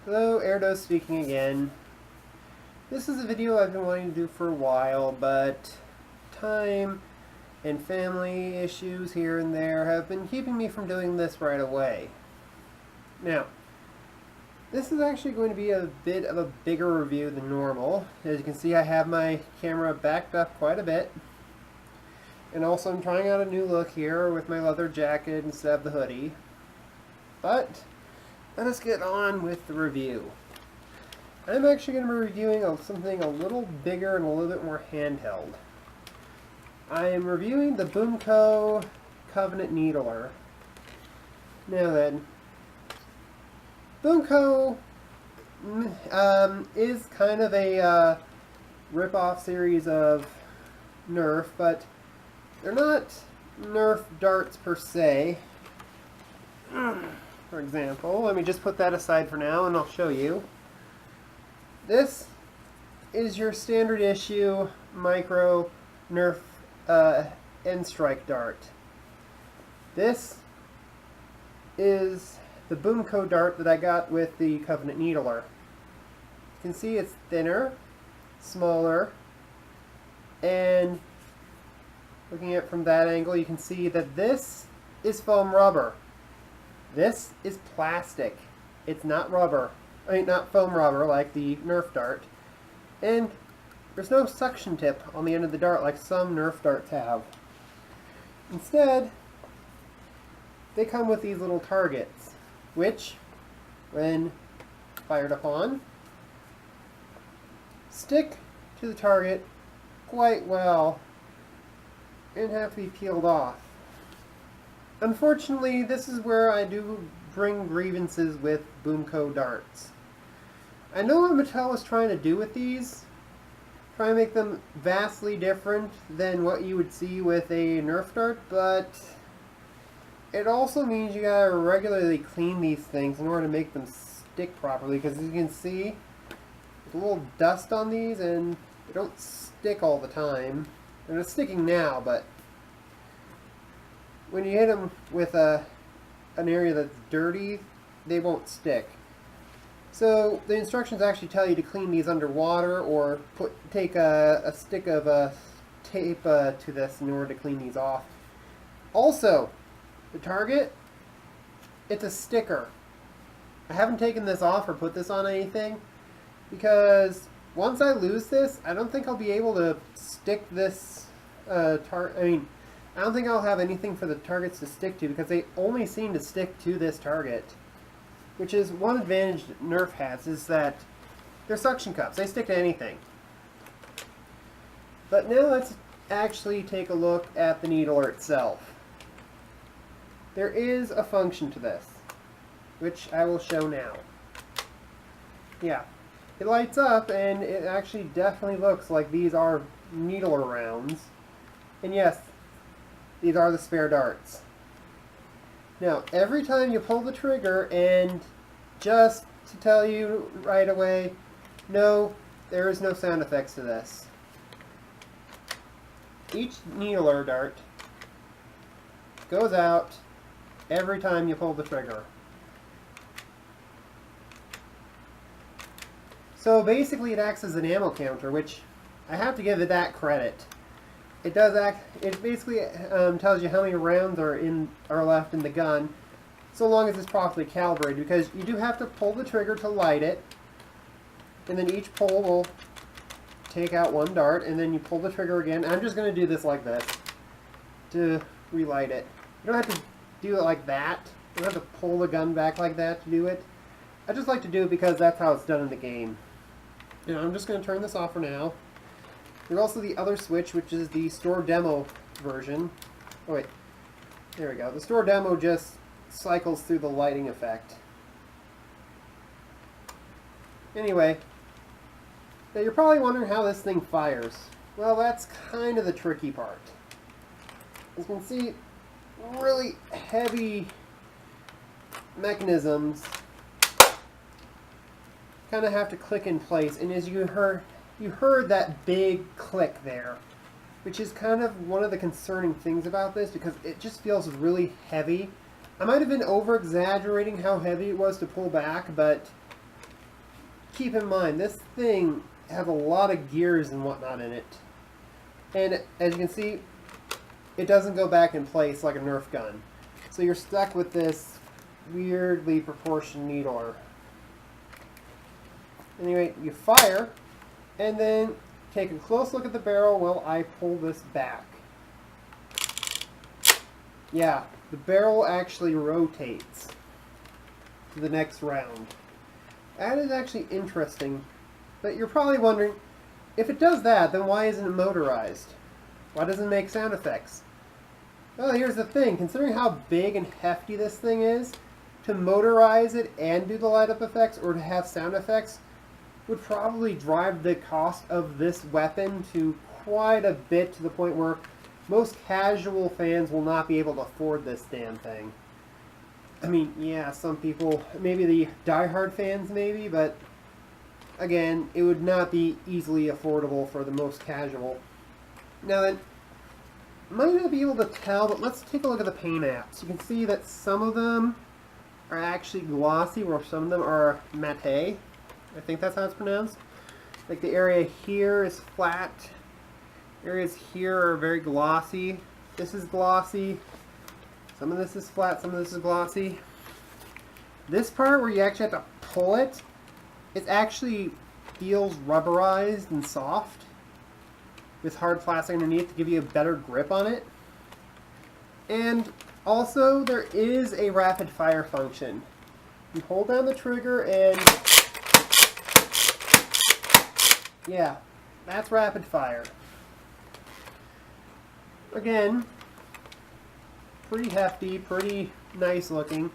Hello, Erdo speaking again. This is a video I've been wanting to do for a while, but time and family issues here and there have been keeping me from doing this right away. Now, this is actually going to be a bit of a bigger review than normal. As you can see, I have my camera backed up quite a bit. And also I'm trying out a new look here with my leather jacket instead of the hoodie. But let us get on with the review. I'm actually going to be reviewing something a little bigger and a little bit more handheld. I am reviewing the Boomco Covenant Needler. Now then, Boomco is kind of a rip-off series of Nerf, but they're not Nerf darts per se. For example, let me just put that aside for now and I'll show you. This is your standard issue micro Nerf end strike dart. This is the Boomco dart that I got with the Covenant Needler. You can see it's thinner, smaller, and looking at it from that angle, you can see that this is foam rubber. This is plastic. It's not rubber. I mean, not foam rubber like the Nerf dart. And there's no suction tip on the end of the dart like some Nerf darts have. Instead, they come with these little targets, which, when fired upon, stick to the target quite well and have to be peeled off. Unfortunately, this is where I do bring grievances with Boomco darts. I know what Mattel was trying to do with these, trying to make them vastly different than what you would see with a Nerf dart, but it also means you gotta regularly clean these things in order to make them stick properly, because as you can see, there's a little dust on these and they don't stick all the time. They're sticking now, but when you hit them with an area that's dirty, they won't stick. So the instructions actually tell you to clean these underwater or take a stick of tape to this in order to clean these off. Also, the target, it's a sticker. I haven't taken this off or put this on anything because once I lose this, I don't think I'll be able to stick this I don't think I'll have anything for the targets to stick to because they only seem to stick to this target. Which is one advantage that Nerf has, is that they're suction cups. They stick to anything. But now let's actually take a look at the needler itself. There is a function to this, which I will show now. Yeah, it lights up and it actually definitely looks like these are needler rounds. And yes, these are the spare darts. Now, every time you pull the trigger, and just to tell you right away, no, there is no sound effects to this. Each needler dart goes out every time you pull the trigger. So basically it acts as an ammo counter, which I have to give it that credit. It does act. It basically tells you how many rounds are left in the gun, so long as it's properly calibrated. Because you do have to pull the trigger to light it, and then each pull will take out one dart, and then you pull the trigger again. I'm just going to do this like this to relight it. You don't have to do it like that. You don't have to pull the gun back like that to do it. I just like to do it because that's how it's done in the game. Now I'm just going to turn this off for now. There's also the other switch, which is the store demo version. Oh wait, there we go. The store demo just cycles through the lighting effect. Anyway, now you're probably wondering how this thing fires. Well, that's kind of the tricky part. As you can see, really heavy mechanisms kind of have to click in place, and as you heard that big click there, which is kind of one of the concerning things about this because it just feels really heavy. I might have been over-exaggerating how heavy it was to pull back, but keep in mind, this thing has a lot of gears and whatnot in it. And as you can see, it doesn't go back in place like a Nerf gun. So you're stuck with this weirdly proportioned needler. Anyway, you fire, and then take a close look at the barrel while I pull this back. Yeah, the barrel actually rotates to the next round. That is actually interesting. But you're probably wondering, if it does that, then why isn't it motorized? Why doesn't it make sound effects? Well, here's the thing. Considering how big and hefty this thing is, to motorize it and do the light up effects, or to have sound effects, would probably drive the cost of this weapon to quite a bit, to the point where most casual fans will not be able to afford this damn thing. I mean, yeah, some people, maybe the diehard fans maybe, but again, it would not be easily affordable for the most casual. Now then, might not be able to tell, but let's take a look at the paint apps. You can see that some of them are actually glossy, where some of them are Mattel. I think that's how it's pronounced. Like the area here is flat. Areas here are very glossy. This is glossy. Some of this is flat, some of this is glossy. This part where you actually have to pull it, it actually feels rubberized and soft with hard plastic underneath to give you a better grip on it. And also there is a rapid fire function. You hold down the trigger and yeah, that's rapid fire. Again, pretty hefty, pretty nice looking.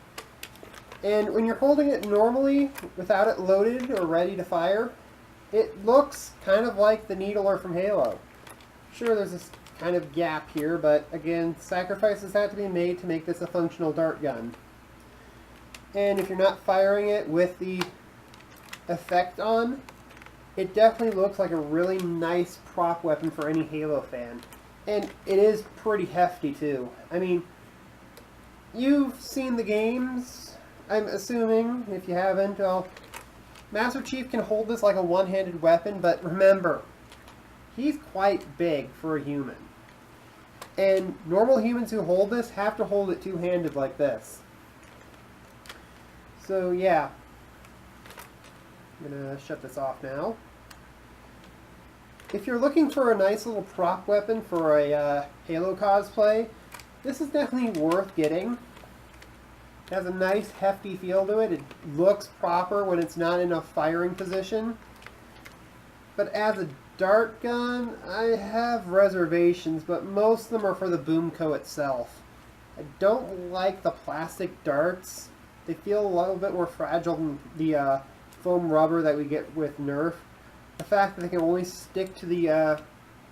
And when you're holding it normally, without it loaded or ready to fire, it looks kind of like the needler from Halo. Sure, there's this kind of gap here, but again, sacrifices have to be made to make this a functional dart gun. And if you're not firing it with the effect on, it definitely looks like a really nice prop weapon for any Halo fan. And it is pretty hefty too. I mean, you've seen the games, I'm assuming. If you haven't, well, Master Chief can hold this like a one-handed weapon, but remember, he's quite big for a human. And normal humans who hold this have to hold it two-handed like this. So yeah, I'm going to shut this off now. If you're looking for a nice little prop weapon for a Halo cosplay, this is definitely worth getting. It has a nice hefty feel to it. It looks proper when it's not in a firing position. But as a dart gun, I have reservations, but most of them are for the Boomco itself. I don't like the plastic darts. They feel a little bit more fragile than the foam rubber that we get with Nerf. The fact that they can only stick to the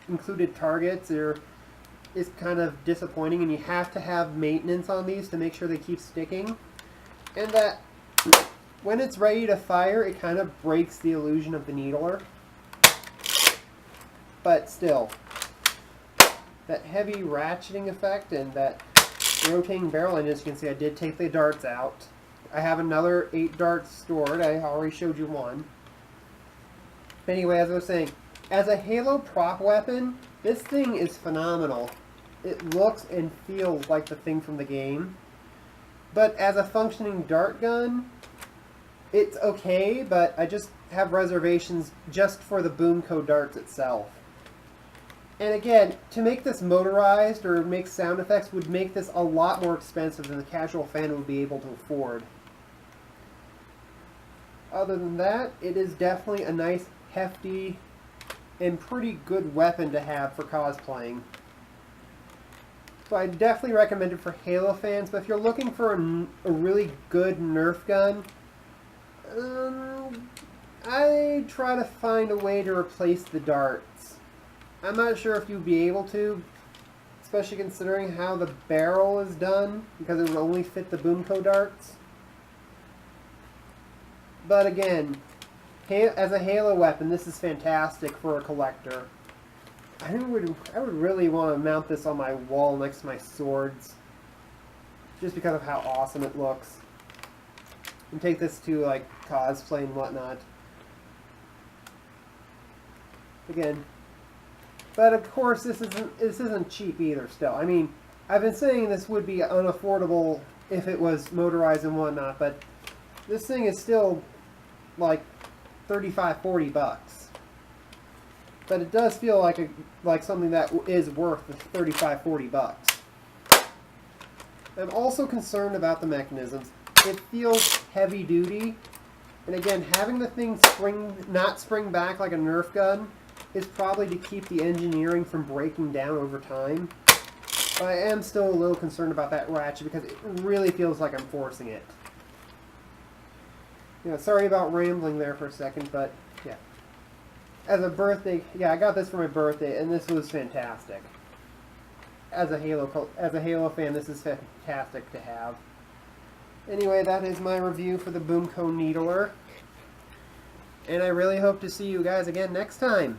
included targets is kind of disappointing, and you have to have maintenance on these to make sure they keep sticking. And that when it's ready to fire, it kind of breaks the illusion of the needler. But still, that heavy ratcheting effect and that rotating barrel, and as you can see, I did take the darts out. I have another 8 darts stored. I already showed you one. Anyway, as I was saying, as a Halo prop weapon, this thing is phenomenal. It looks and feels like the thing from the game. But as a functioning dart gun, it's okay, but I just have reservations just for the Boomco darts itself. And again, to make this motorized or make sound effects would make this a lot more expensive than the casual fan would be able to afford. Other than that, it is definitely a nice, hefty, and pretty good weapon to have for cosplaying. So I definitely recommend it for Halo fans, but if you're looking for a really good Nerf gun, I try to find a way to replace the darts. I'm not sure if you'd be able to, especially considering how the barrel is done, because it would only fit the Boomco darts. But again, as a Halo weapon, this is fantastic for a collector. I would really want to mount this on my wall next to my swords, just because of how awesome it looks. And take this to like cosplay and whatnot. again. But of course, this isn't cheap either. Still, I mean, I've been saying this would be unaffordable if it was motorized and whatnot, but this thing is still like $35-40. But it does feel like something that is worth the $35-40. I'm also concerned about the mechanisms. It feels heavy duty, and again, having the thing not spring back like a Nerf gun is probably to keep the engineering from breaking down over time. But I am still a little concerned about that ratchet because it really feels like I'm forcing it. You know, sorry about rambling there for a second, but yeah. As a birthday, yeah, I got this for my birthday, and this was fantastic. As a Halo fan, this is fantastic to have. Anyway, that is my review for the Boomco Needler. And I really hope to see you guys again next time.